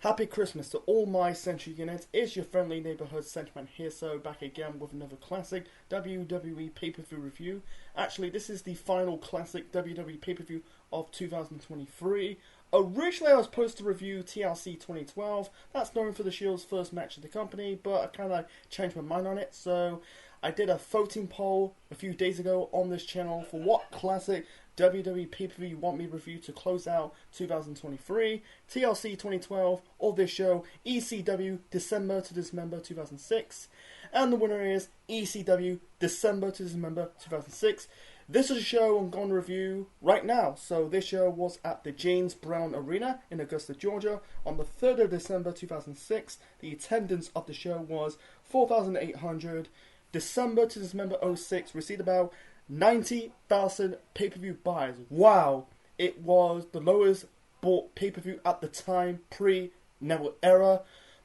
Happy Christmas to all my Century units. It's your friendly neighborhood Centerman here, so back again with another classic WWE pay-per-view review. Actually, this is the final classic WWE pay-per-view of 2023. Originally, I was supposed to review TLC 2012. That's known for the Shield's first match of the company, but I kind of changed my mind on it, so I did a voting poll a few days ago on this channel for what classic WWE pay-per-view you want me to review to close out 2023, TLC 2012, or this show, ECW December to Dismember 2006, and the winner is ECW December to Dismember 2006. This is a show I'm going to review right now. So this show was at the James Brown Arena in Augusta, Georgia on the 3rd of December 2006. The attendance of the show was 4,800. December to Dismember 06 received about 90,000 pay-per-view buys. Wow! It was the lowest bought pay-per-view at the time, pre-Neville era.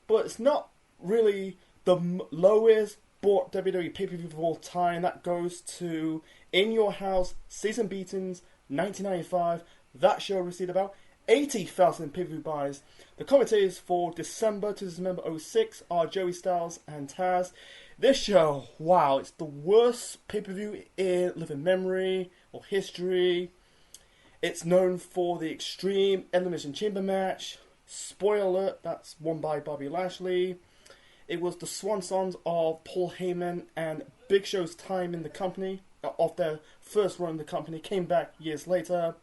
But it's not really the lowest bought WWE pay-per-view of all time. That goes to In Your House, Season Beatings, 1995. That show received about 80,000 pay-per-view buys. The commentators for December to Dismember 06 are Joey Styles and Taz. This show, wow, it's the worst pay-per-view in living memory or history. It's known for the Extreme Elimination Chamber match. Spoiler alert, that's won by Bobby Lashley. It was the swan songs of Paul Heyman and Big Show's time in the company, of their first run in the company, came back years later.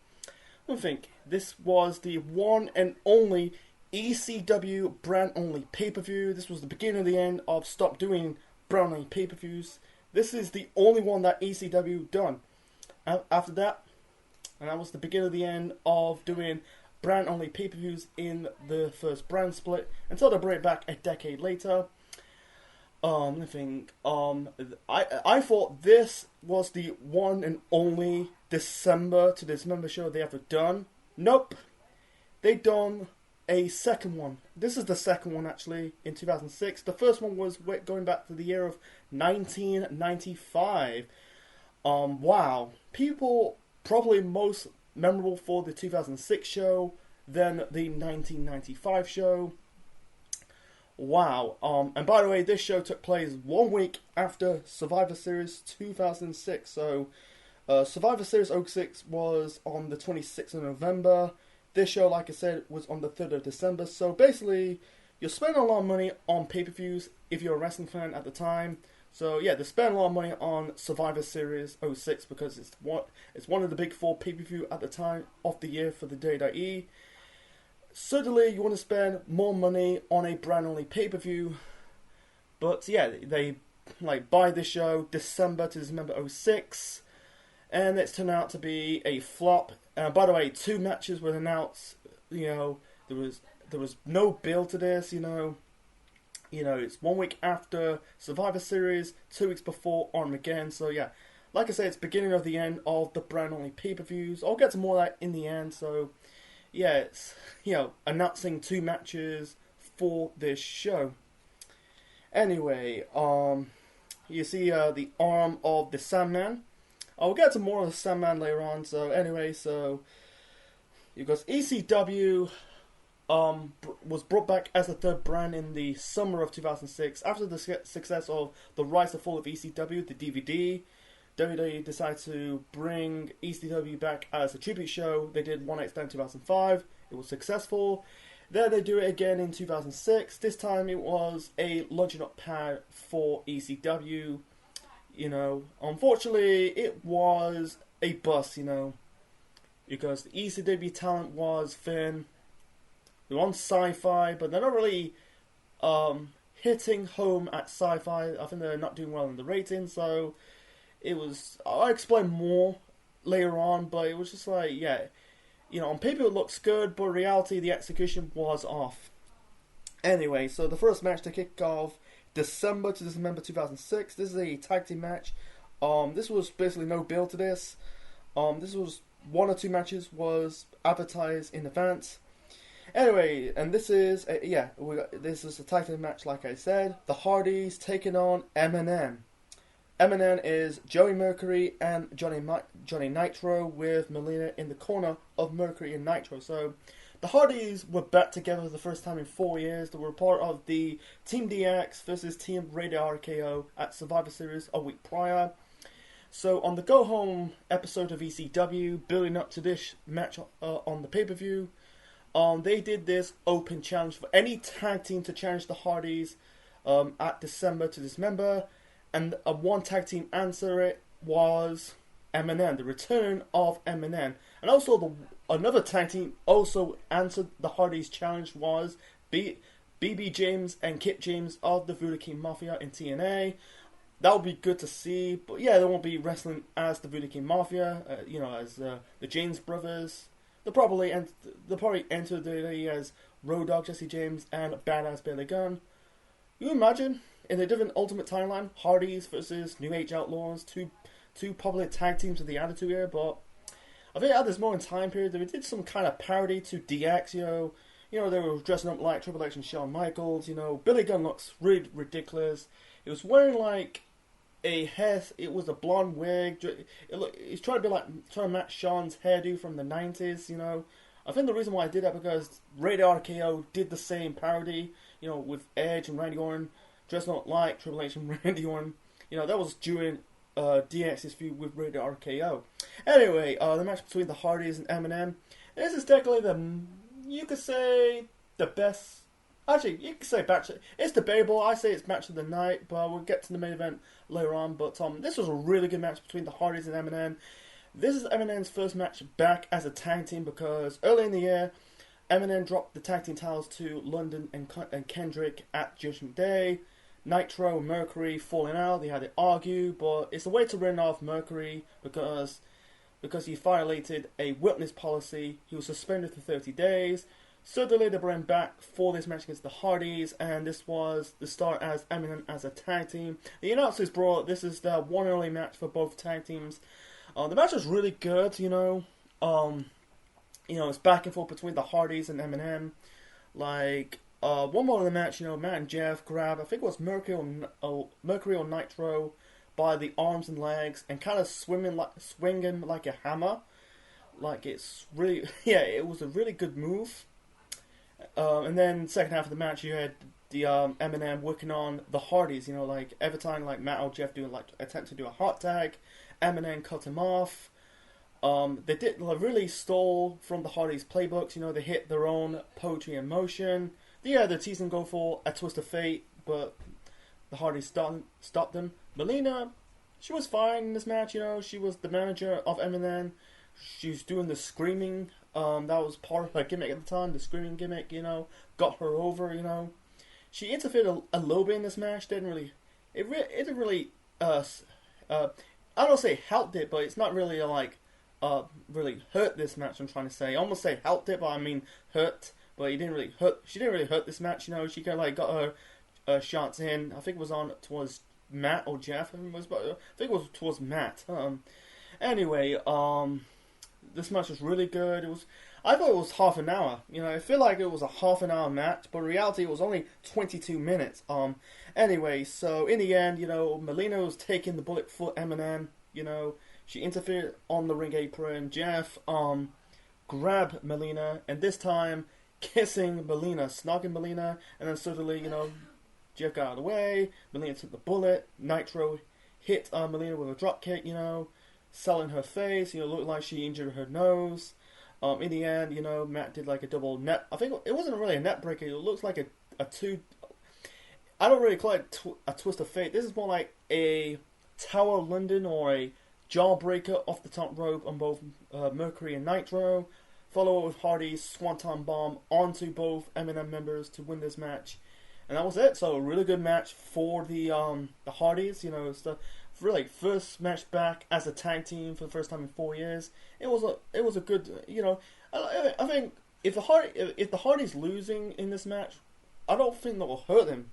I think this was the one and only ECW brand-only pay-per-view. This was the beginning of the end of stop doing brand-only pay-per-views. This is the only one that ECW done. After that, and that was the beginning of the end of doing brand-only pay-per-views in the first brand split, until they brought it back a decade later. I thought this was the one and only December to Dismember show they ever done. Nope. They done a second one. This is the second one, actually, in 2006. The first one was going back to the year of 1995. Wow. People probably most memorable for the 2006 show than the 1995 show. Wow. And by the way, this show took place 1 week after Survivor Series 2006. So, Survivor Series 06 was on the 26th of November. This show, like I said, was on the 3rd of December. So basically, you're spending a lot of money on pay-per-views if you're a wrestling fan at the time. So yeah, they spent a lot of money on Survivor Series 06 because it's one of the big four pay-per-view at the time of the year for the WWE. Certainly, you want to spend more money on a brand-only pay-per-view. But yeah, they buy this show December to December 06. And it's turned out to be a flop. By the way, 2 matches were announced. You know, there was no build to this. You know, it's 1 week after Survivor Series, 2 weeks before Armageddon. So yeah, like I said, it's beginning of the end of the brand only pay-per-views. I'll get to more of that in the end. So yeah, it's announcing 2 matches for this show. Anyway, you see the arm of the Sandman. I'll get to more of the Sandman later on. So anyway, because ECW was brought back as a third brand in the summer of 2006 after the success of The Rise and Fall of ECW, the DVD. WWE decided to bring ECW back as a tribute show. They did One Night Stand 2005. It was successful. Then they do it again in 2006. This time it was a launching up pad for ECW. Unfortunately, it was a bust, because the ECW talent was thin. They're on Sci-Fi, but they're not really hitting home at Sci-Fi. I think they're not doing well in the ratings, so it was... I'll explain more later on, but it was just like, yeah, on paper it looks good, but in reality the execution was off. Anyway, so the first match to kick off December to December 2006. This is a tag team match. This was basically no build to this. This was 1 or 2 matches was advertised in advance. Anyway, and this is this is a tag team match, like I said. The Hardys taking on MNM. MNM is Joey Mercury and Johnny Nitro, with Melina in the corner of Mercury and Nitro. So the Hardys were back together for the first time in 4 years. They were part of the Team DX versus Team Radio RKO at Survivor Series a week prior. So on the go-home episode of ECW, building up to this match on the pay-per-view, they did this open challenge for any tag team to challenge the Hardys at December to Dismember, and one tag team answer it was MNN, the return of MNN. And also another tag team also answered the Hardys challenge was BB James and Kip James of the Voodoo King Mafia in TNA. That would be good to see, but yeah, they won't be wrestling as the Voodoo King Mafia, as the James brothers. They'll probably enter the as Road Dogg Jesse James and Badass Billy Gunn. You imagine in a different Ultimate timeline, Hardys versus New Age Outlaws, two popular tag teams of the Attitude Era. But I think at this moment in time period, they did some kind of parody to DX. They were dressing up like Triple H and Shawn Michaels. Billy Gunn looks really ridiculous. He was wearing like it was a blonde wig. He's trying to match Shawn's hairdo from the 90s, I think the reason why I did that because Radio RKO did the same parody, with Edge and Randy Orton dressing up like Triple H and Randy Orton. That was during DX's feud with Radio RKO. Anyway, the match between the Hardys and MNM. This is technically you could say the best. Actually, you could say match. It's debatable. I say it's match of the night, but we'll get to the main event later on. But this was a really good match between the Hardys and MNN. This is MNN's first match back as a tag team because early in the year, MNN dropped the tag team titles to London and Kendrick at Judgment Day. Nitro and Mercury falling out. They had to argue, but it's a way to run off Mercury because he violated a witness policy. He was suspended for 30 days. Suddenly they brought him back for this match against the Hardys, and this was the start as MNN as a tag team. The announcers brought this is the one only match for both tag teams. The match was really good, it's back and forth between the Hardys and MNN. One more of the match, Matt and Jeff grab, I think it was Mercury or Nitro by the arms and legs and kind of swinging like a hammer. It's really, it was a really good move. And then second half of the match, you had the MNM working on the Hardys. Every time Matt or Jeff doing attempt to do a hot tag, MNM cut him off. They did really stole from the Hardys playbooks. They hit their own poetry in motion. The teasing go for a twist of fate, but the Hardys stopped them. Melina, she was fine in this match. She was the manager of MNN. She was doing the screaming. That was part of her gimmick at the time, the screaming gimmick, got her over, She interfered a little bit in this match, it didn't really, I don't say helped it, but it's not really really hurt this match, I'm trying to say. I almost say helped it, but I mean hurt, but she didn't really hurt this match, she kind of got her shots in. I think it was on towards Matt or Jeff, I think it was towards Matt. Anyway, this match was really good. I thought it was half an hour. I feel like it was a half an hour match, but in reality it was only 22 minutes. Anyway, so in the end, Melina was taking the bullet for MNN. She interfered on the ring apron. Jeff grabbed Melina, and this time kissing Melina, snogging Melina, and then suddenly, Jeff got out of the way. Melina took the bullet. Nitro hit Melina with a drop kick. Selling her face, looked like she injured her nose. In the end, Matt did a double net. I think it wasn't really a net breaker. It looks like a two. I don't really call it a twist of fate. This is more like a Tower of London or a jawbreaker off the top rope on both Mercury and Nitro. Follow up with Hardy's Swanton Bomb onto both MNM members to win this match. And that was it. So a really good match for the Hardys. It's the really first match back as a tag team for the first time in 4 years. It was a good. I think if the Hardys losing in this match, I don't think that will hurt them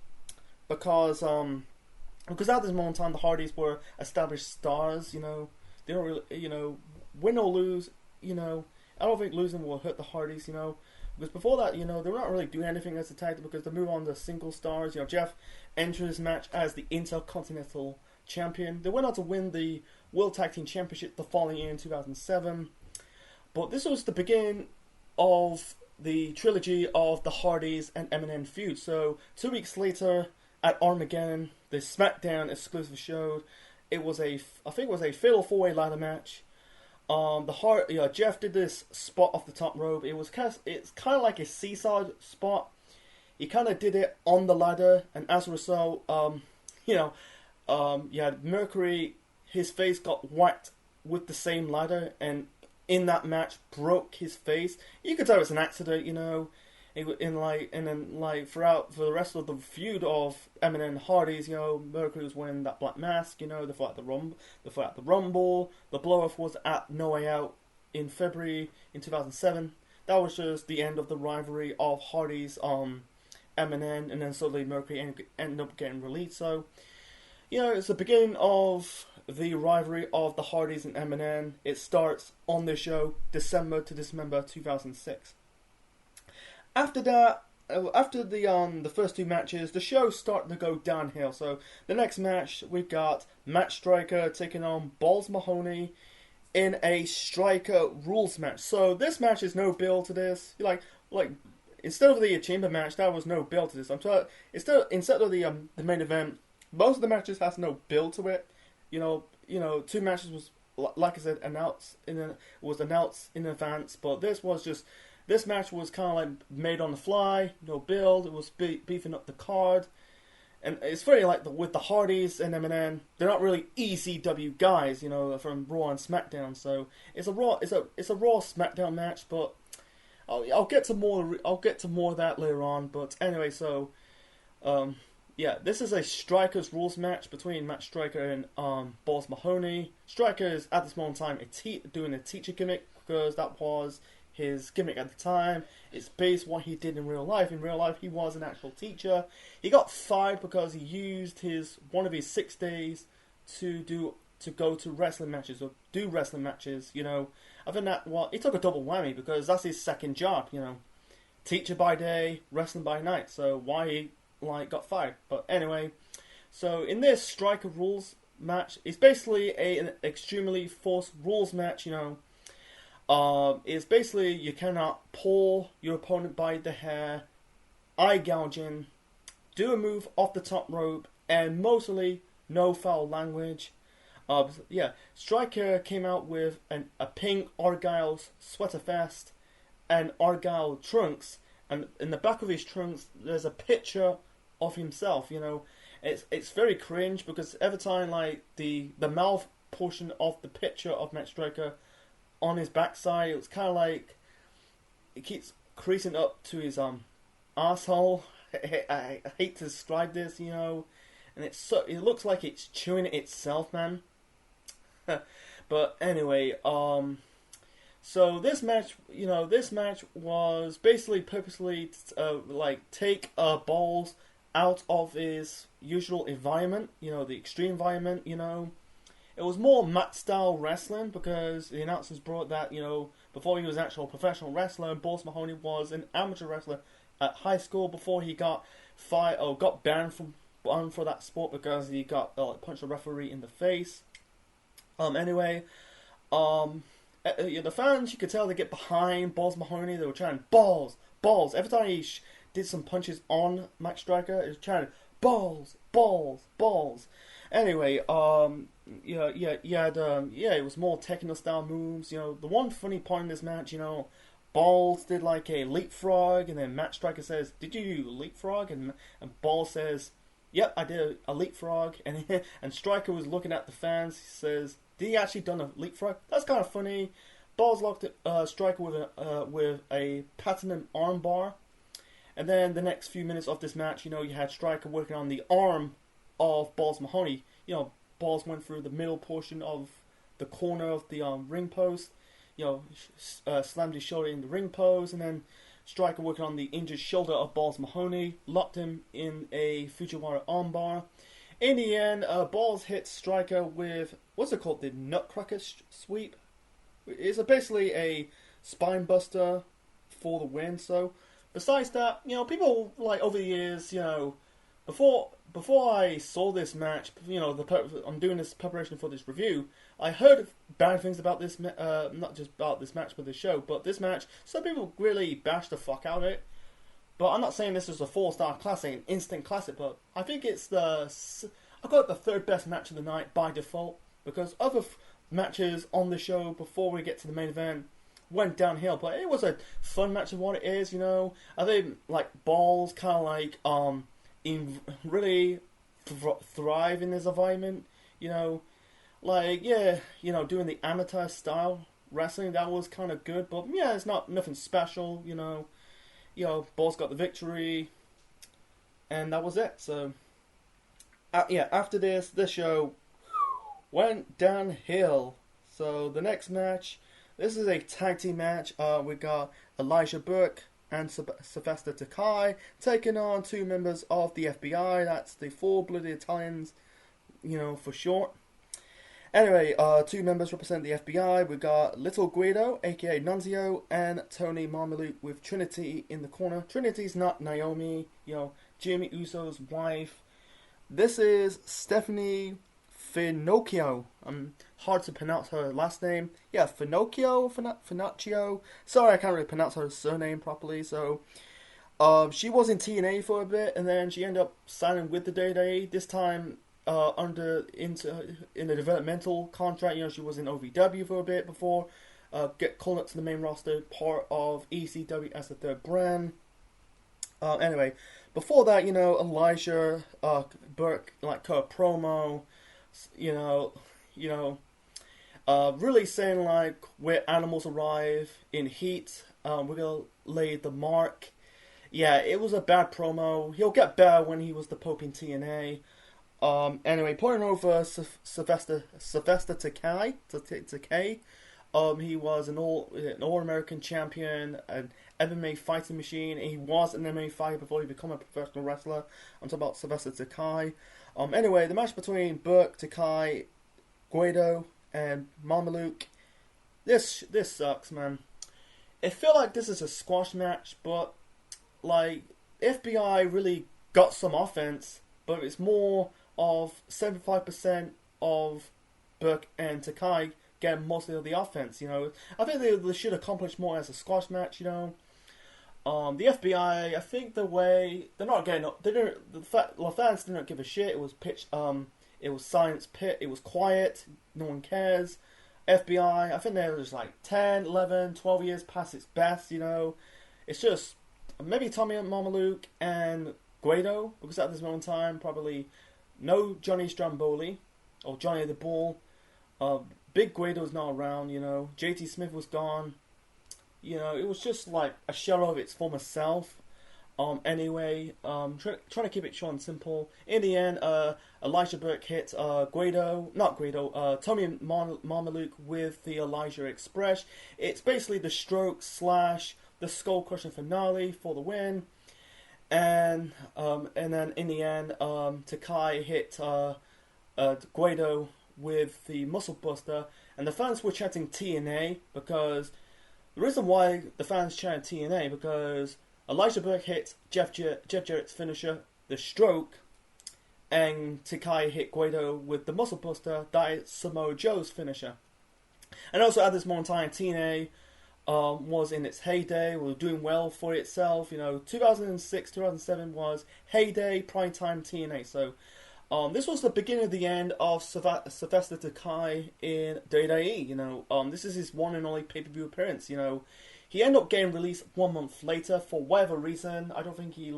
because at this moment in time the Hardys were established stars. They don't really win or lose. I don't think losing will hurt the Hardys. Because before that, they're not really doing anything as a tag team because they move on to single stars. Jeff entered this match as the Intercontinental Champion. They went on to win the World Tag Team Championship the following year in 2007. But this was the beginning of the trilogy of the Hardys and MNN feud. So 2 weeks later at Armageddon, the SmackDown exclusive show, I think it was a fatal 4-way ladder match. Jeff did this spot off the top rope. It's kind of like a seesaw spot. He kind of did it on the ladder, and as a result, Mercury, his face got whacked with the same ladder, and in that match broke his face. You could tell it's an accident, throughout for the rest of the feud of Eminem and Hardys, Mercury was wearing that black mask, the fight at the Rumble, the blow-off was at No Way Out in February in 2007. That was just the end of the rivalry of Hardys, Eminem, and then suddenly Mercury ended up getting released. So, it's the beginning of the rivalry of the Hardys and Eminem. It starts on the show, December to Dismember 2006. After that, after the first two matches, the show started to go downhill. So the next match, we've got Matt Striker taking on Balls Mahoney in a Striker rules match. So this match is no build to this. Instead of the chamber match, there was no build to this. Instead of the main event, most of the matches has no build to it. Two matches was, like I said, announced in advance, but this match was kind of like made on the fly, no build. It was beefing up the card, and it's very like with the Hardys and Eminem. They're not really ECW guys, from Raw and SmackDown. So it's a Raw SmackDown match, but I'll get to more of that later on. But anyway, so this is a Strikers rules match between Matt Striker and Balls Mahoney. Striker is at this moment in time doing a teacher gimmick because that was his gimmick at the time. It's based on what he did in real life. In real life, he was an actual teacher. He got fired because he used one of his 6 days to go to wrestling matches or do wrestling matches. I think he took a double whammy because that's his second job. Teacher by day, wrestling by night. So why he got fired? But anyway, so in this Striker rules match, it's basically an extremely forced rules match. Is basically you cannot pull your opponent by the hair, eye gouging, do a move off the top rope, and mostly no foul language. Striker came out with a pink Argyle sweater vest and Argyle trunks, and in the back of his trunks there's a picture of himself. It's very cringe because every time the mouth portion of the picture of Matt Striker on his backside, it's kind of like it keeps creasing up to his asshole. I hate to describe this, and it looks like it's chewing itself, man. But anyway, so this match was basically purposely take Balls out of his usual environment, the extreme environment, It was more Matt style wrestling because the announcers brought that, before he was an actual professional wrestler, Balls Mahoney was an amateur wrestler at high school before he got banned for that sport because he got punched a referee in the face. The fans, you could tell they get behind Balls Mahoney. They were chanting balls. Every time he did some punches on Matt Striker, it was chanting balls. Anyway, it was more technical style moves. The one funny part in this match, Balls did like a leapfrog, and then Matt Striker says, "Did you do leapfrog?" And Balls says, "Yep, I did a leapfrog." And Striker was looking at the fans. He says, "Did he actually done a leapfrog?" That's kind of funny. Balls locked Striker with a platinum armbar, and then the next few minutes of this match, you had Striker working on the arm of Balls Mahoney. Balls went through the middle portion of the corner of the ring post. Slammed his shoulder in the ring post, and then Striker working on the injured shoulder of Balls Mahoney, locked him in a Fujiwara armbar. In the end, Balls hit Striker with, what's it called, the Nutcracker sweep? It's basically a spine buster for the win. So, besides that, people over the years, before I saw this match, I'm doing this preparation for this review. I heard bad things about this, not just about this match, but the show. But this match, some people really bashed the fuck out of it. But I'm not saying this is a 4-star classic, an instant classic. But I think I got it the third best match of the night by default, because other matches on the show before we get to the main event went downhill. But it was a fun match of what it is. I think like Balls kind of like really thrive in this environment, doing the amateur style wrestling, that was kind of good, but yeah, it's nothing special, Balls got the victory, and that was it. So after this show went downhill. So the next match, this is a tag team match. We got Elijah Burke and Sylvester Takai taking on two members of the FBI. That's the Full-Blooded Italians, for short. Anyway, two members represent the FBI. We got Little Guido, aka Nunzio, and Tony Marmaluke with Trinity in the corner. Trinity's not Naomi, Jimmy Uso's wife. This is Stephanie Finocchio. Hard to pronounce her last name. Yeah, Finocchio. Sorry, I can't really pronounce her surname properly. So, she was in TNA for a bit, and then she ended up signing with the WWE. This time, in a developmental contract. She was in OVW for a bit before get called up to the main roster, part of ECW as the third brand. Anyway, before that, Elijah Burke cut a promo. Really saying like where animals arrive in heat. We're gonna lay the mark. Yeah, it was a bad promo. He'll get better when he was the Pope in TNA. Anyway, pointing over Sylvester Takai. He was an All-American champion, an MMA fighting machine. He was an MMA fighter before he became a professional wrestler. I'm talking about Sylvester Takai. Anyway, the match between Burke, Takai, Guido, and Marmaluke. This sucks, man. It felt like this is a squash match, but like FBI really got some offense, but it's more of 75% of Burke and Takai getting mostly of the offense. I think they should accomplish more as a squash match. The FBI, I think the way they're not getting up, the fans didn't give a shit. It was pitched. It was science pit. It was quiet. No one cares. FBI, I think they're just like 10, 11, 12 years past its best. It's just maybe Tommy Marmaluke and Guido, because at this moment in time, probably no Johnny Stromboli or Johnny the Bull. Big Guido's not around, JT Smith was gone. It was just like a shell of its former self. Anyway, trying to keep it short and simple. In the end, Elijah Burke hit Tommy Marmaluke with the Elijah Express. It's basically the stroke / the skull crushing finale for the win. And then in the end, Takai hit Guido with the Muscle Buster, and the fans were chanting TNA because the reason why the fans chanted TNA because Elijah Burke hit Jeff Jarrett's finisher, the stroke, and Takai hit Guido with the Muscle Buster, that is Samoa Joe's finisher. And also at this moment in time, TNA was in its heyday, was doing well for itself. 2006, 2007 was heyday, prime time TNA. So this was the beginning of the end of Sylvester Takai in WWE. This is his one and only pay-per-view appearance. He ended up getting released 1 month later for whatever reason. I don't think he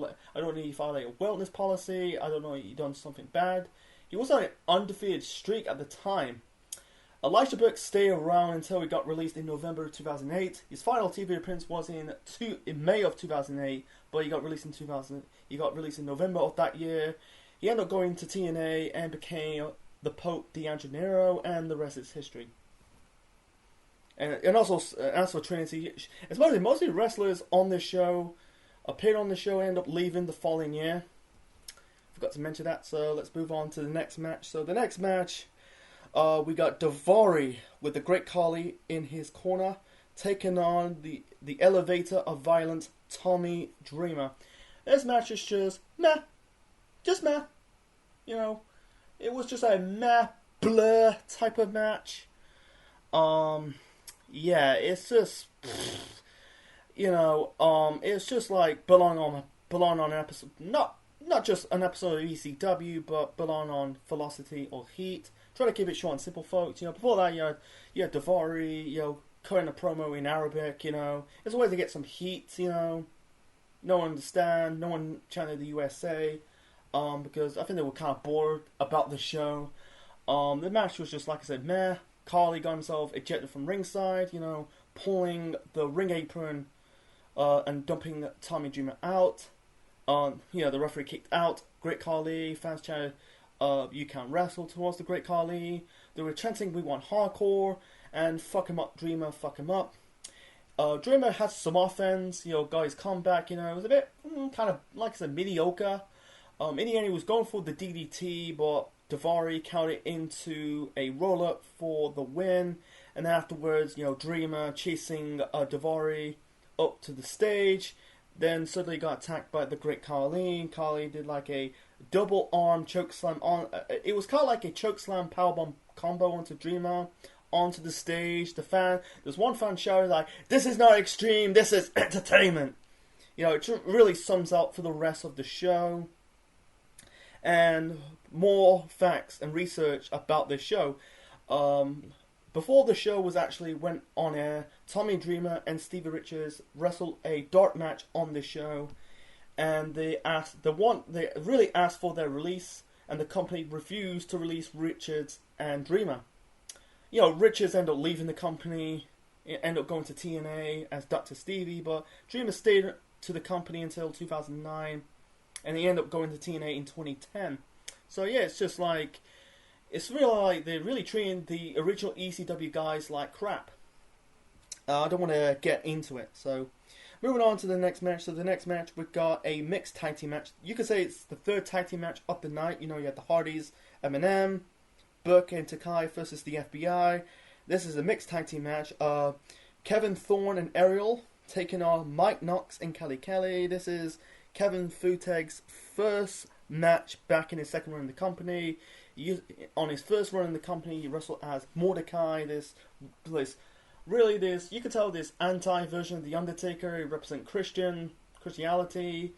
filed a wellness policy. I don't know, he done something bad. He was on an undefeated streak at the time. Elijah Burke stayed around until he got released in November 2008. His final TV appearance was in May of 2008, but he got released in November of that year. He ended up going to TNA and became the Pope D'Angelo, and the rest is history. And also, as for Trinity, it's mostly wrestlers on this show appeared on the show and end up leaving the following year. Forgot to mention that, so let's move on to the next match. So the next match, we got Daivari with the Great Khali in his corner, taking on the elevator of violence, Tommy Dreamer. This match is just meh. just meh. You know, it was just a meh, blur type of match. Yeah, it's just, it's just like belong on an episode, not just an episode of ECW, but belong on Velocity or Heat. Try to keep it short and simple, folks. Before that, you had Daivari, cutting a promo in Arabic. It's a way to get some heat. No one understand, no one chanted the USA, because I think they were kind of bored about the show. The match was just, like I said, meh. Carly got himself ejected from ringside, pulling the ring apron and dumping Tommy Dreamer out. The referee kicked out Great Khali. Fans chanted, "You can't wrestle" towards the Great Khali. They were chanting, "We want hardcore," and "Fuck him up, Dreamer, fuck him up." Dreamer had some offense, got his comeback, it was a bit, kind of, like I said, mediocre. In the end, he was going for the DDT, but Daivari counted into a roll-up for the win. And afterwards, Dreamer chasing Daivari up to the stage. Then suddenly got attacked by the Great Khali. Khali did like a double arm chokeslam on. It was kind of like a chokeslam powerbomb combo onto Dreamer onto the stage. There's one fan shouted like, "This is not extreme. This is entertainment." It really sums up for the rest of the show. And more facts and research about this show. Before the show went on air, Tommy Dreamer and Stevie Richards wrestled a dark match on the show, and they really asked for their release, and the company refused to release Richards and Dreamer. Richards ended up leaving the company, ended up going to TNA as Dr. Stevie, but Dreamer stayed to the company until 2009, and he ended up going to TNA in 2010. So yeah, it's just like, it's really like they're really treating the original ECW guys like crap. I don't want to get into it. So, moving on to the next match. So the next match, we've got a mixed tag team match. You could say it's the third tag team match of the night. You had the Hardys, Eminem, Burke and Takai versus the FBI. This is a mixed tag team match. Kevin Thorne and Ariel taking on Mike Knox and Kelly Kelly. This is Kevin Futeg's first match back in his second run in the company. On his first run in the company, he wrestled as Mordecai. You could tell this anti-version of The Undertaker. He represents Christianity.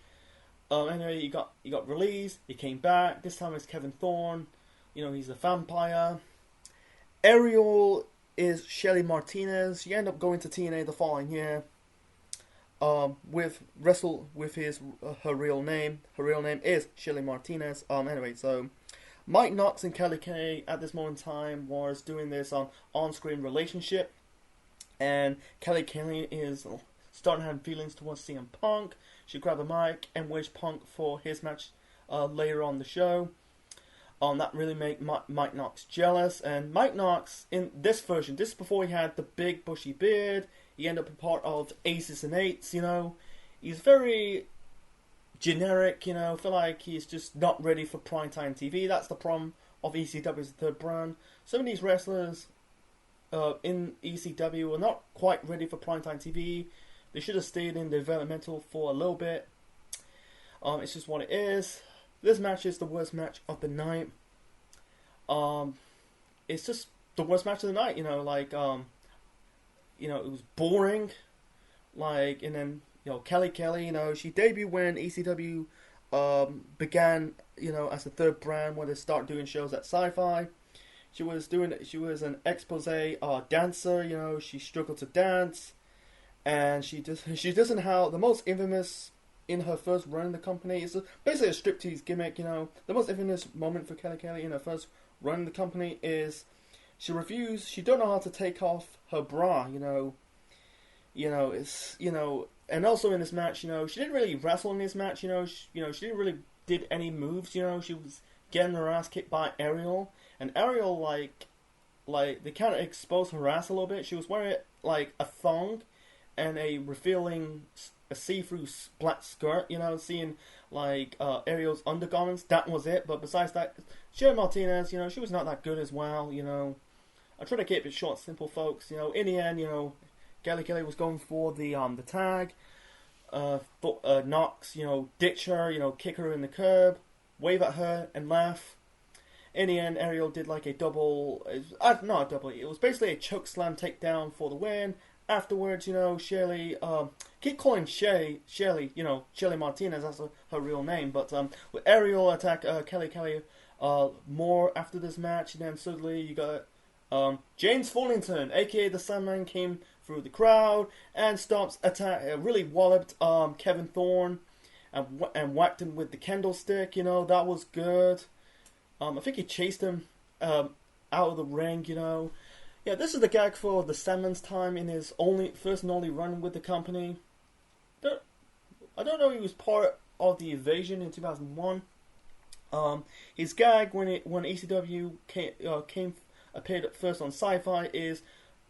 Anyway, he got released. He came back. This time it's Kevin Thorne. He's a vampire. Ariel is Shelly Martinez. She ended up going to TNA the following year. With her real name. Her real name is Shelly Martinez. Anyway, so Mike Knox and Kelly Kay at this moment in time was doing this on-screen relationship, and Kelly Kelly is starting to have feelings towards CM Punk. She grabbed a mic and wished Punk for his match later on the show. That really made Mike Knox jealous, and Mike Knox in this version, this is before he had the big bushy beard. He ended up a part of Aces and Eights. He's very generic, feel like he's just not ready for primetime TV. That's the problem of ECW's third brand. Some of these wrestlers in ECW are not quite ready for primetime TV. They should have stayed in developmental for a little bit. It's just what it is. This match is the worst match of the night. It's just the worst match of the night, it was boring. And then, Kelly Kelly, she debuted when ECW began, as the third brand when they started doing shows at Sci-Fi. She was an expose dancer, she struggled to dance, and she doesn't have the most infamous in her first run in the company. It's basically a striptease gimmick, The most infamous moment for Kelly Kelly in her first run in the company is she don't know how to take off her bra, and also in this match, she didn't really wrestle in this match, she didn't really did any moves, she was getting her ass kicked by Ariel, and Ariel, they kind of exposed her ass a little bit. She was wearing, a thong and a see-through black skirt, seeing, Ariel's undergarments. That was it, but besides that, Shelly Martinez, she was not that good as well, I try to keep it short and simple, folks. In the end, Kelly Kelly was going for the tag. Knox, ditch her, kick her in the curb. wave at her and laugh. In the end, Ariel did like a double, not a double, it was basically a choke slam takedown for the win. Afterwards, Shirley, keep calling Shirley, Shirley Martinez, that's her real name, but with Ariel attack Kelly more after this match, and then suddenly you got James Forlington, aka the Sandman, came through the crowd and stops attack, really walloped Kevin Thorne and whacked him with the candlestick. That was good. I think he chased him out of the ring. Yeah, this is the gag for the Sandman's time in his first and only run with the company. I don't know if he was part of the Invasion in 2001. His gag when ECW appeared first on Sci-Fi is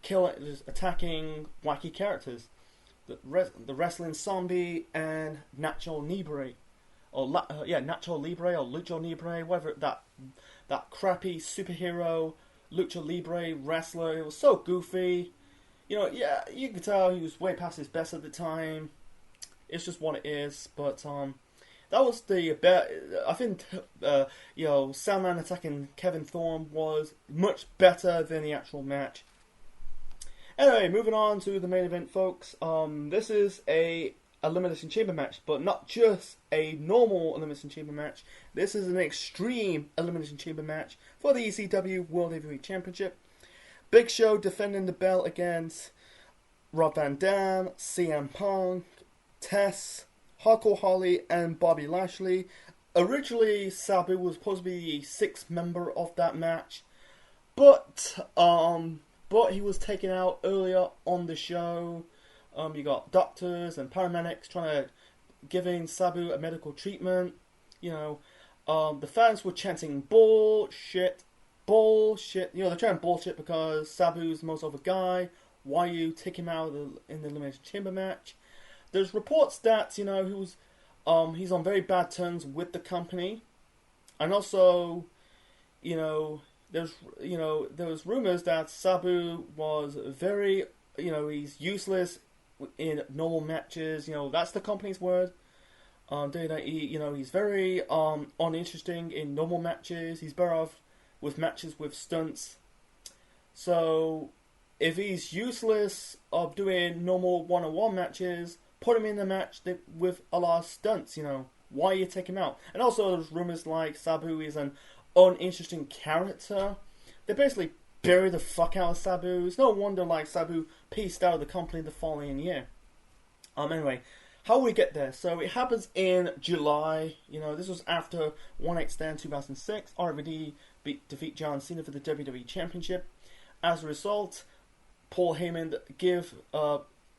attacking wacky characters, the wrestling zombie and Nacho Libre, Nacho Libre or Lucha Libre, whatever that crappy superhero Lucha Libre wrestler. It was so goofy. Yeah, you could tell he was way past his best at the time. It's just what it is, but that was I think Sandman attacking Kevin Thorne was much better than the actual match. Anyway, moving on to the main event, folks. This is a Elimination Chamber match, but not just a normal Elimination Chamber match. This is an extreme Elimination Chamber match for the ECW World Heavyweight Championship. Big Show defending the belt against Rob Van Dam, CM Punk, Tess, Hardcore Holly, and Bobby Lashley. Originally, Sabu was supposed to be the sixth member of that match, but he was taken out earlier on the show. You got doctors and paramedics trying to giving Sabu a medical treatment. The fans were chanting bullshit. They're trying bullshit because Sabu's most over guy. Why you take him out in the Elimination Chamber match? There's reports that he's on very bad terms with the company, and also, there was rumors that Sabu was very, he's useless in normal matches. That's the company's word. He's very uninteresting in normal matches. He's better off with matches with stunts. So if he's useless of doing normal one-on-one matches, put him in a match with a lot of stunts. Why you take him out? And also there's rumors like Sabu is an uninteresting character. They basically bury the fuck out of Sabu. It's no wonder Sabu pieced out of the company the following year. Anyway, how we get there? So it happens in July. This was after One Night Stand 2006. RVD defeat John Cena for the WWE Championship. As a result, Paul Heyman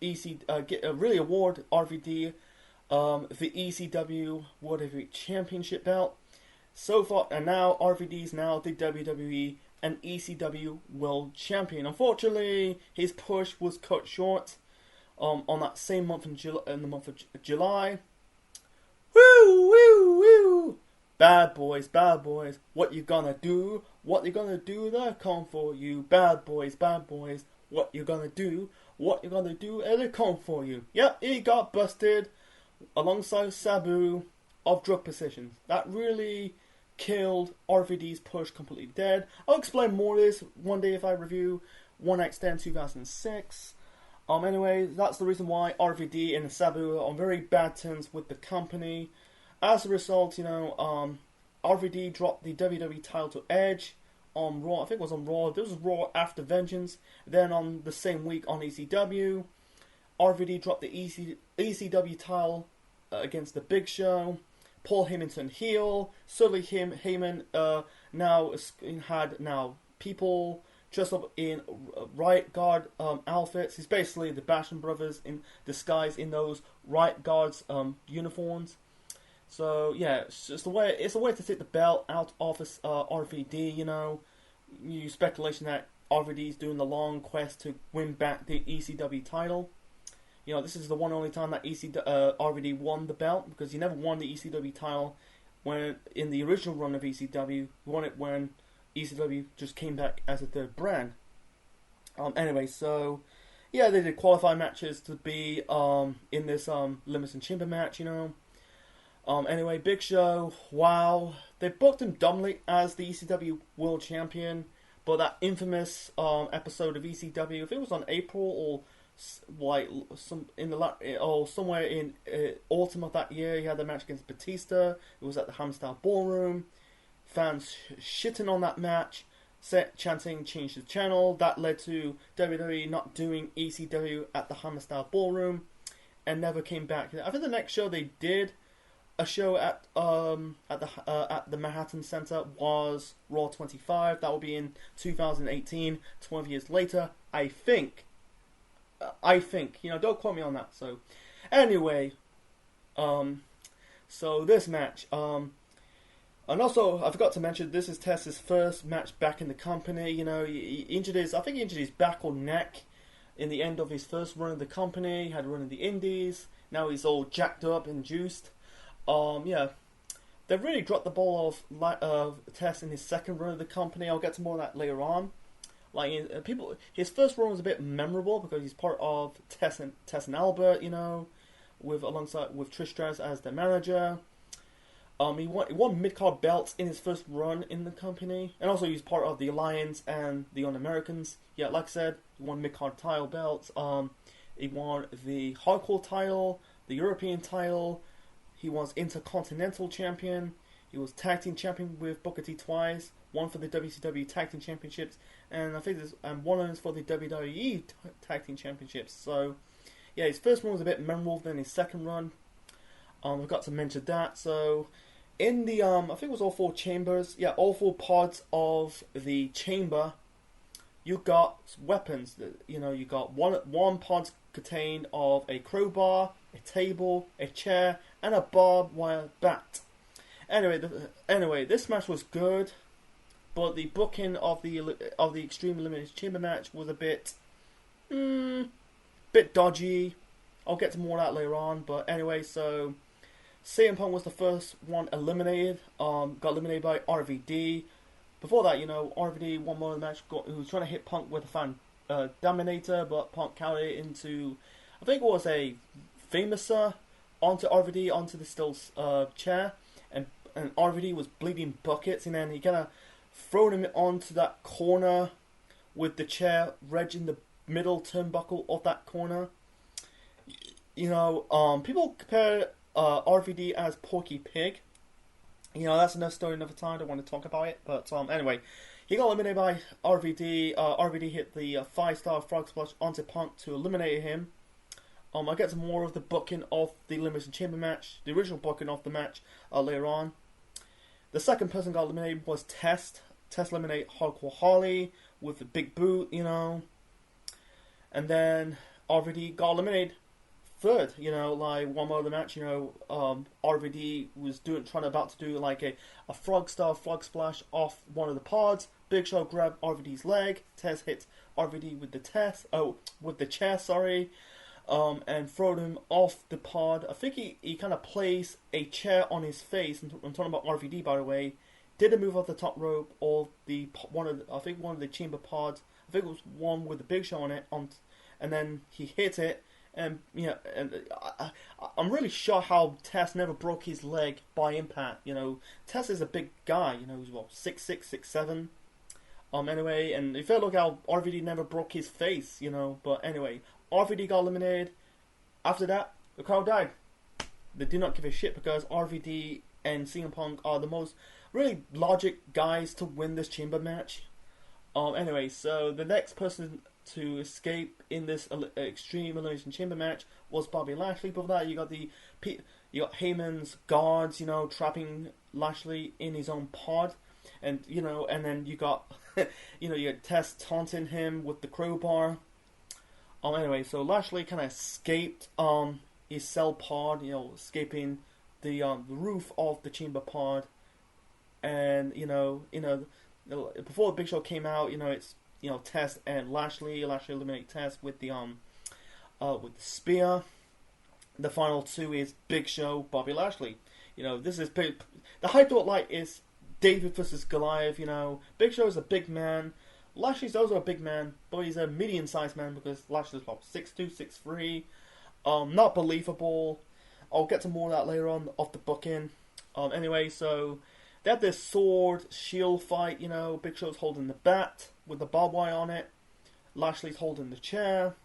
really award RVD the ECW World Heavyweight Championship belt. So far, and now RVD is now the WWE and ECW World Champion. Unfortunately, his push was cut short on that same month in the month of July. Woo, woo, woo! Bad boys, what you gonna do? What you gonna do? They're coming for you. Bad boys, what you gonna do? What you gonna do? They're coming for you. Yep, he got busted alongside Sabu of drug possession. That really killed RVD's push completely dead. I'll explain more of this one day if I review One Night Stand 2006. Anyway, that's the reason why RVD and Sabu are on very bad terms with the company. As a result, RVD dropped the WWE title to Edge on Raw. I think it was on Raw. This was Raw after Vengeance. Then on the same week on ECW, RVD dropped the ECW title against the Big Show. Paul Heyman turned heel. Suddenly Heyman now had people dressed up in Riot Guard outfits. He's basically the Basham brothers in disguise in those Riot Guards uniforms. So yeah, it's a way to take the belt out of RVD. You speculation that RVD is doing the long quest to win back the ECW title. This is the one only time that RVD won the belt, because he never won the ECW title when in the original run of ECW. He won it when ECW just came back as a third brand. Anyway, so yeah, they did qualifying matches to be in this Elimination Chamber match. Anyway, Big Show, wow. They booked him dumbly as the ECW World Champion, but that infamous episode of ECW, I think it was on April or like somewhere in autumn of that year, he had the match against Batista. It was at the Hammerstyle Ballroom. Fans shitting on that match, chanting "change the channel." That led to WWE not doing ECW at the Hammerstyle Ballroom, and never came back. I think the next show they did a show at the Manhattan Center was Raw 25. That will be in 2018, 12 years later, I think. Don't quote me on that. So, anyway, so this match, and also I forgot to mention this is Test's first match back in the company. He injured his back or neck in the end of his first run of the company. He had a run in the Indies. Now he's all jacked up and juiced. They really dropped the ball of Test in his second run of the company. I'll get to more of that later on. His first run was a bit memorable because he's part of Tess and Albert, alongside Trish Stratus as the manager. He won mid-card belts in his first run in the company, and also he's part of the Alliance and the Un-Americans. Yeah, like I said, he won mid-card title belts. He won the Hardcore title, the European title. He was Intercontinental Champion. He was Tag Team Champion with Booker T twice. One for the WCW Tag Team Championships, and I think one of them is for the WWE Tag Team Championships. So, yeah, his first run was a bit memorable than his second run. I forgot to mention that. So, in the I think it was all four chambers. Yeah, all four pods of the chamber. You got weapons. You got one pod contained of a crowbar, a table, a chair, and a barbed wire bat. Anyway, this match was good. But the booking of the Extreme Elimination Chamber match was a bit dodgy. I'll get to more of that later on. But anyway, so CM Punk was the first one eliminated. Got eliminated by RVD. Before that, RVD won more of the match. He was trying to hit Punk with a fan Dominator, but Punk countered it into, I think it was a Famouser onto RVD onto the steel chair, and RVD was bleeding buckets, and then he kind of thrown him onto that corner with the chair wedged in the middle turnbuckle of that corner. People compare RVD as Porky Pig. That's another story another time. I don't want to talk about it. But anyway, he got eliminated by RVD. RVD hit the 5-star frog splash onto Punk to eliminate him. I'll get to more of the booking of the Elimination Chamber match, the original booking of the match, later on. The second person got eliminated was Test. Test eliminated Hardcore Holly with the big boot, And then RVD got eliminated third, one more of the match, RVD was about to do like a frog splash off one of the pods. Big Show grabbed RVD's leg. Test hit RVD with the chair, and throwed him off the pod. I think he kind of placed a chair on his face. I'm talking about RVD, by the way. Did a move off the top rope of one of the chamber pods. I think it was one with the Big Show on it. And then he hit it. And I'm really shocked how Test never broke his leg by impact. Test is a big guy. He's 6'6", 6'7". Anyway, and it felt like how RVD never broke his face. But anyway, RVD got eliminated. After that, the crowd died. They did not give a shit because RVD and CM Punk are the most really logic guys to win this chamber match. Anyway, so the next person to escape in this Extreme Elimination Chamber match was Bobby Lashley. Before that, you got Heyman's guards, trapping Lashley in his own pod, and and then you got you got Test taunting him with the crowbar. Anyway, so Lashley kind of escaped his cell pod, escaping the roof of the chamber pod, and before the Big Show came out, it's Test and Lashley. Lashley eliminated Test with the spear. The final two is Big Show, Bobby Lashley. This is the hype light is David versus Goliath. Big Show is a big man. Lashley's also a big man, but he's a medium-sized man because Lashley's about 6'2", 6'3". Not believable. I'll get to more of that later on off the booking. Anyway, so they had this sword shield fight. Big Show's holding the bat with the barbed wire on it. Lashley's holding the chair.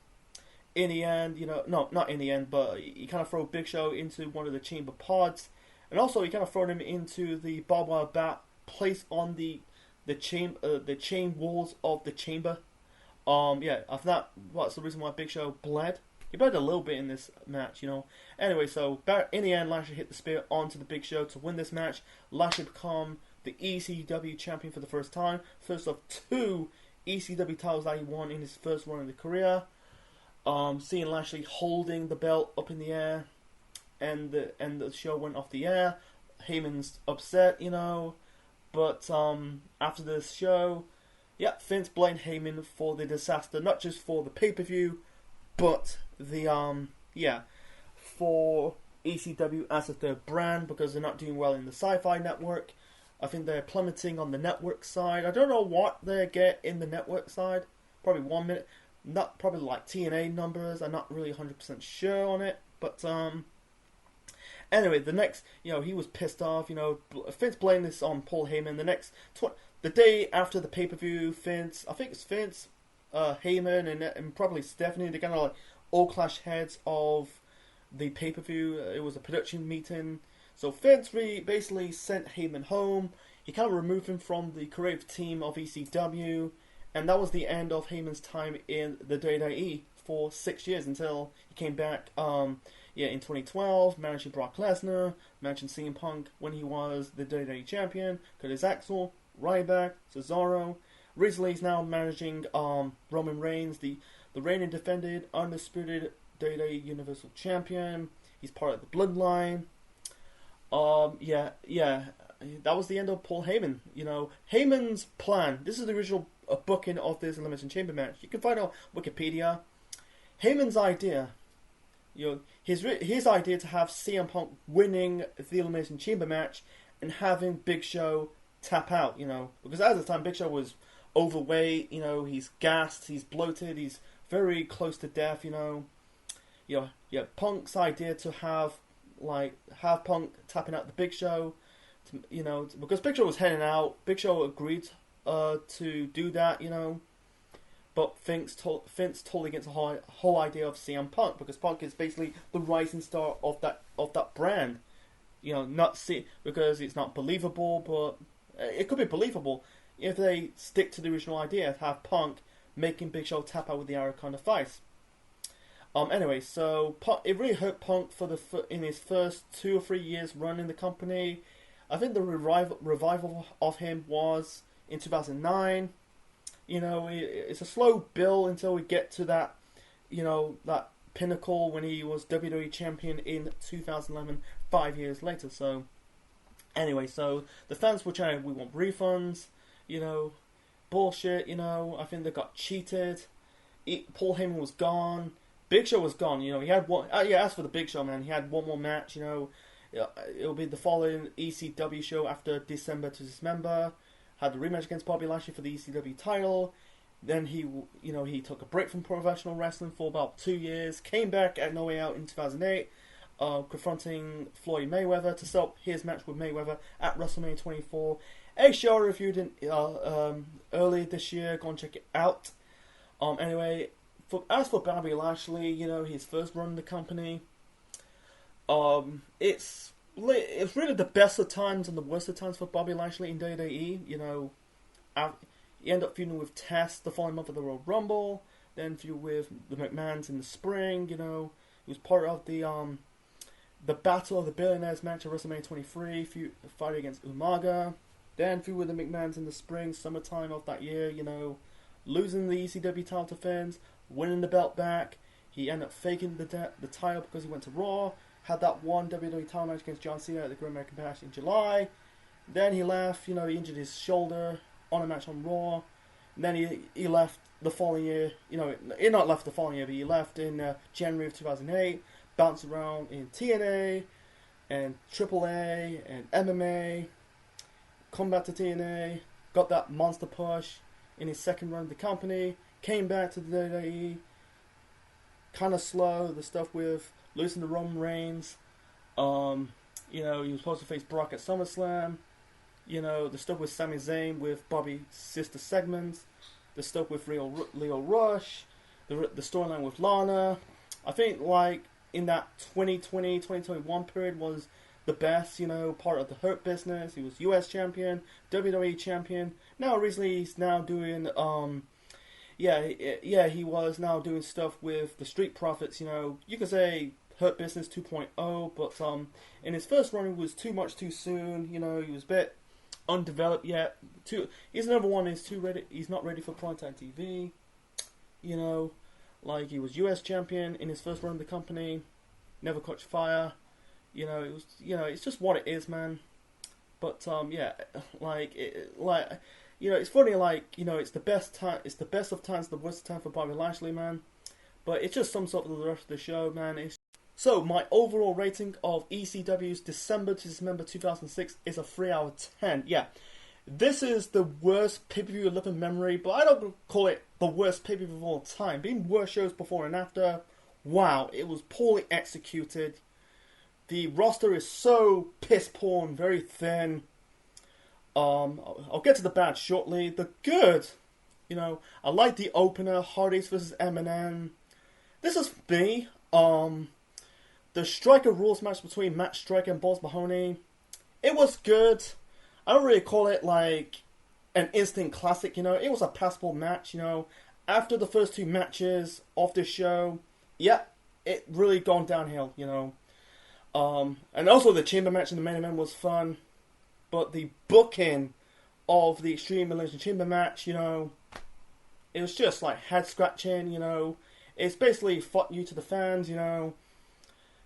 In the end, no, not in the end, but you kind of throw Big Show into one of the chamber pods, and also you kind of throw him into the barbed wire bat placed on the chain walls of the chamber. After that, what's the reason why Big Show bled? He bled a little bit in this match, Anyway, so in the end, Lashley hit the spear onto the Big Show to win this match. Lashley become the ECW champion for the first time, first of 2 ECW titles that he won in his first run of the career. Seeing Lashley holding the belt up in the air, and the show went off the air. Heyman's upset, but after the show, Vince blamed Heyman for the disaster, not just for the pay-per-view, but for ECW as a third brand, because they're not doing well in the Sci-Fi Network. I think they're plummeting on the network side. I don't know what they get in the network side. Probably 1 minute. Not probably like TNA numbers. I'm not really 100% sure on it. But anyway, the next, he was pissed off. Vince blamed this on Paul Heyman. The day after the pay-per-view, I think it's Vince, Heyman, and probably Stephanie, they kind of like all clash heads of the pay-per-view. It was a production meeting. So Vince basically sent Heyman home. He kind of removed him from the creative team of ECW. And that was the end of Heyman's time in the WWE for 6 years until he came back in 2012, managing Brock Lesnar, managing CM Punk when he was the WWE champion, Curtis Axel, Ryback, Cesaro. Recently he's now managing Roman Reigns, the reigning defended, undisputed WWE Universal Champion. He's part of the Bloodline. That was the end of Paul Heyman. Heyman's plan. This is the original booking of this Elimination Chamber match. You can find out Wikipedia. Heyman's idea, his idea to have CM Punk winning the Elimination Chamber match and having Big Show tap out. Because at the time Big Show was overweight. He's gassed, he's bloated, he's very close to death. Punk's idea to have Punk tapping out the Big Show. Because Big Show was heading out, Big Show agreed to do that, but Vince totally against the whole idea of CM Punk, because Punk is basically the rising star of that brand. Because it's not believable, but it could be believable if they stick to the original idea to have Punk making Big Show tap out with the Anaconda Vice. Anyway, so it really hurt Punk in his first 2 or 3 years running the company. I think the revival of him was in 2009. It's a slow build until we get to that, that pinnacle when he was WWE champion in 2011, 5 years later. So, anyway, so the fans were chanting, "We want refunds," bullshit. I think they got cheated. Paul Heyman was gone. Big Show was gone. He had one. As for the Big Show, man, he had one more match. It'll be the following ECW show after December to Dismember. Had the rematch against Bobby Lashley for the ECW title. Then he took a break from professional wrestling for about 2 years. Came back at No Way Out in 2008, confronting Floyd Mayweather to set up his match with Mayweather at WrestleMania 24. A show I reviewed earlier this year. Go and check it out. Anyway, as for Bobby Lashley, his first run in the company, it's really the best of times and the worst of times for Bobby Lashley in WWE. He ended up feuding with Test the following month of the Royal Rumble, then feud with the McMahons in the spring. He was part of the Battle of the Billionaires match at WrestleMania 23, fighting against Umaga. Then feud with the McMahons in the spring, summertime of that year. Losing the ECW title to Fins, winning the belt back. He ended up faking the title because he went to Raw. Had that one WWE title match against John Cena at the Great American Bash in July. Then he left. He injured his shoulder on a match on Raw. And then he left the following year. He not left the following year, but he left in January of 2008. Bounced around in TNA and AAA and MMA. Come back to TNA. Got that monster push in his second run of the company. Came back to the WWE. Kind of slow. The stuff with losing to Roman Reigns. You know, he was supposed to face Brock at SummerSlam. You know, the stuff with Sami Zayn with Bobby's sister segments. The stuff with Leo Rush. The storyline with Lana. I think, like, in that 2020, 2021 period was the best, you know, part of the Hurt Business. He was US champion, WWE champion. Now, recently, he's now doing, he was now doing stuff with the Street Profits, you know. You could say Hurt Business 2.0, but in his first run, it was too much too soon. You know, he was a bit undeveloped yet. He's another one. He's not ready for primetime TV. You know, like he was US champion in his first run of the company, never caught fire. You know, it's just what it is, man. But you know, it's funny, like, you know, it's the best of times, the worst time for Bobby Lashley, man. But it just sums up the rest of the show, man. So, my overall rating of ECW's December to Dismember 2006 is a 3 out of 10. Yeah, this is the worst pay-per-view of living memory, but I don't call it the worst pay-per-view of all time. Been worse shows before and after. Wow, it was poorly executed. The roster is so piss-poor and very thin. I'll get to the bad shortly. The good, you know, I like the opener, Hardys vs. Eminem. This is me. The Striker Rules match between Matt Striker and Balls Mahoney. It was good. I don't really call it like an instant classic, you know. It was a passable match, you know. After the first two matches of this show, yeah, it really gone downhill, you know. And also the chamber match in the main event was fun. But the booking of the Extreme Elimination Chamber match, you know, it was just like head scratching, you know. It's basically fuck you to the fans, you know.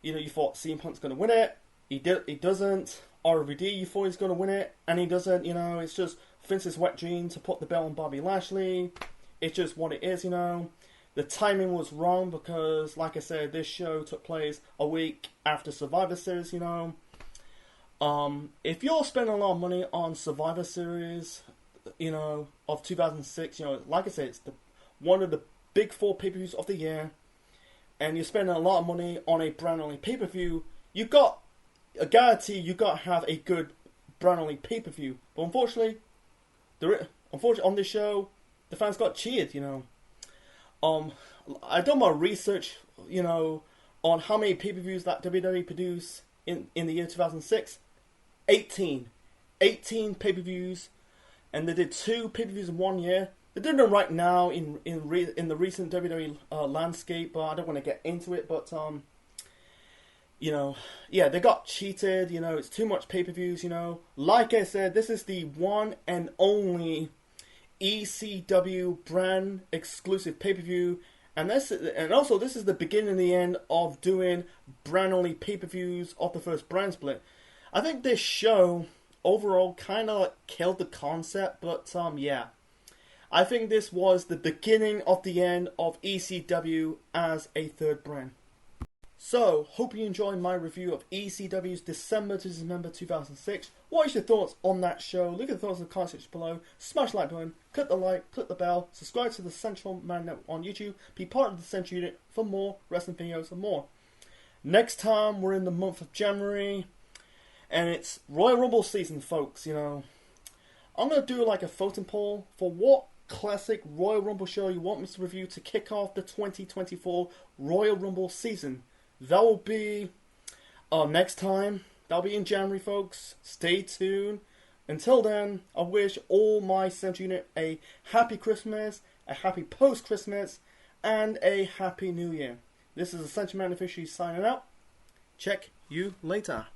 You know, you thought CM Punk's going to win it. He doesn't. RVD, you thought he's going to win it. And he doesn't, you know. It's just Vince's wet dream to put the belt on Bobby Lashley. It's just what it is, you know. The timing was wrong because, like I said, this show took place a week after Survivor Series, you know. If you're spending a lot of money on Survivor Series, you know, of 2006, you know, like I said, it's one of the big 4 pay-per-views of the year, and you're spending a lot of money on a brand-only pay-per-view, you got a guarantee you got to have a good brand-only pay-per-view. But unfortunately, on this show, the fans got cheated, you know. I done my research, you know, on how many pay-per-views that WWE produced in the year 2006. 18 pay-per-views, and they did 2 pay-per-views in 1 year. They're doing them right now in the recent WWE landscape, but I don't want to get into it. But you know, yeah, they got cheated. You know, it's too much pay-per-views. You know, like I said, this is the one and only ECW brand exclusive pay-per-view, and also this is the beginning and the end of doing brand only pay-per-views of the first brand split. I think this show overall kind of killed the concept, but yeah, I think this was the beginning of the end of ECW as a third brand. So, hope you enjoyed my review of ECW's December to Dismember 2006. What is your thoughts on that show? Leave your thoughts in the comment section below. Smash the like button, click the like, click the bell, subscribe to the Central Man Network on YouTube, be part of the Central Unit for more wrestling videos and more. Next time, we're in the month of January, and it's Royal Rumble season, folks, you know. I'm going to do like a voting poll for what classic Royal Rumble show you want me to review to kick off the 2024 Royal Rumble season. That will be next time. That'll be in January, folks. Stay tuned. Until then, I wish all my Central Unit a happy Christmas, a happy post-Christmas, and a happy New Year. This is the Central Man officially signing out. Check you later.